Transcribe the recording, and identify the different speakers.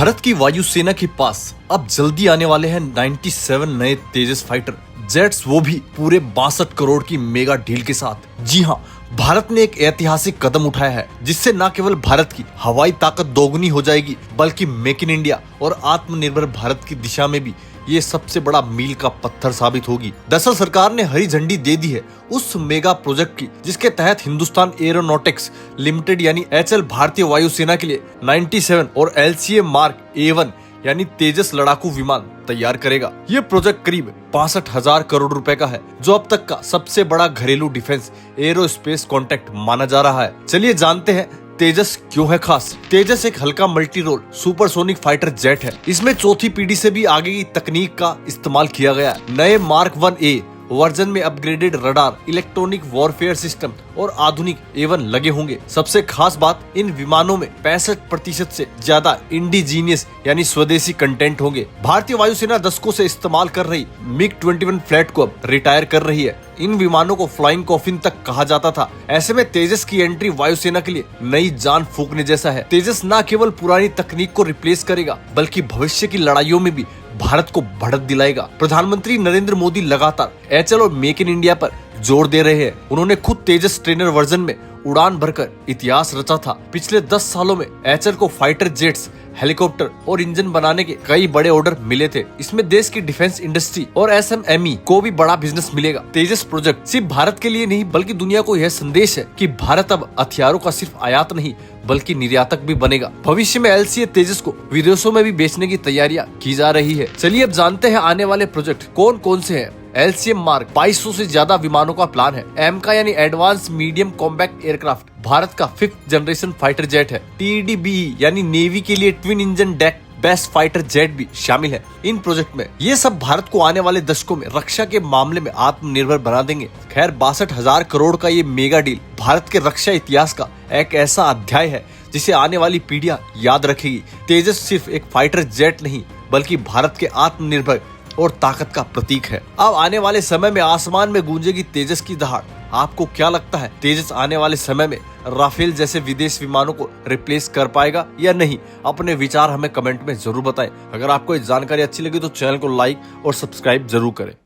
Speaker 1: भारत की वायुसेना के पास अब जल्दी आने वाले हैं 97 नए तेजस फाइटर जेट्स, वो भी पूरे 62 करोड़ की मेगा डील के साथ। जी हाँ, भारत ने एक ऐतिहासिक कदम उठाया है जिससे न केवल भारत की हवाई ताकत दोगुनी हो जाएगी बल्कि मेक इन इंडिया और आत्मनिर्भर भारत की दिशा में भी ये सबसे बड़ा मील का पत्थर साबित होगी। दरअसल सरकार ने हरी झंडी दे दी है उस मेगा प्रोजेक्ट की जिसके तहत हिंदुस्तान एरोनॉटिक्स लिमिटेड यानी HAL भारतीय वायुसेना के लिए 97 और LCA मार्क A1 यानी तेजस लड़ाकू विमान तैयार करेगा। ये प्रोजेक्ट करीब 65,000 करोड़ रुपए का है, जो अब तक का सबसे बड़ा घरेलू डिफेंस एरोस्पेस कॉन्ट्रैक्ट माना जा रहा है। चलिए जानते हैं तेजस क्यों है खास। तेजस एक हल्का multi role supersonic fighter jet है। इसमें चौथी पीढ़ी से भी आगे की तकनीक का इस्तेमाल किया गया है। नए मार्क 1A वर्जन में upgraded radar, electronic warfare system और आधुनिक A1 लगे होंगे। सबसे खास बात, इन विमानों में 65% से ज्यादा इंडिजीनियस यानी स्वदेशी कंटेंट होंगे। भारतीय वायुसेना दशकों से इस्तेमाल कर रही MiG-21 फ्लैट को अब रिटायर कर रही है। इन विमानों को फ्लाइंग कॉफिन तक कहा जाता था। ऐसे में तेजस की एंट्री वायुसेना के लिए नई जान फूंकने जैसा है। तेजस न केवल पुरानी तकनीक को रिप्लेस करेगा बल्कि भविष्य की लड़ाइयों में भी भारत को बढ़त दिलाएगा। प्रधानमंत्री नरेंद्र मोदी लगातार HAL और मेक इन इंडिया पर जोर दे रहे हैं। उन्होंने खुद तेजस ट्रेनर वर्जन में उड़ान भरकर इतिहास रचा था। पिछले 10 सालों में HAL को फाइटर जेट्स, हेलीकॉप्टर और इंजन बनाने के कई बड़े ऑर्डर मिले थे। इसमें देश की डिफेंस इंडस्ट्री और SMME को भी बड़ा बिजनेस मिलेगा। तेजस प्रोजेक्ट सिर्फ भारत के लिए नहीं बल्कि दुनिया को यह संदेश है कि भारत अब हथियारों का सिर्फ आयात नहीं बल्कि निर्यातक भी बनेगा। भविष्य में LCA तेजस को विदेशों में भी बेचने की तैयारियां की जा रही है। चलिए अब जानते हैं आने वाले प्रोजेक्ट कौन कौन से हैं। LCA मार्क 2200 से ज्यादा विमानों का प्लान है। M का यानी advance medium compact aircraft Bharat का 5th जनरेशन फाइटर जेट है। TED-BE यानी नेवी के लिए twin engine deck best fighter jet भी शामिल है इन प्रोजेक्ट में। ये सब भारत को आने वाले दशकों में रक्षा के मामले में आत्मनिर्भर बना देंगे। खैर 62,000 करोड़ का ये मेगा डील भारत के रक्षा इतिहास का एक ऐसा अध्याय है जिसे आने वाली पीढ़ियां याद रखेगी। तेजस सिर्फ एक फाइटर जेट नहीं बल्कि भारत के आत्मनिर्भर और ताकत का प्रतीक है। अब आने वाले समय में आसमान में गूंजेगी तेजस की दहाड़। आपको क्या लगता है, तेजस आने वाले समय में राफेल जैसे विदेश विमानों को रिप्लेस कर पाएगा या नहीं? अपने विचार हमें कमेंट में जरूर बताएं। अगर आपको ये जानकारी अच्छी लगी तो चैनल को लाइक और सब्सक्राइब जरूर करें।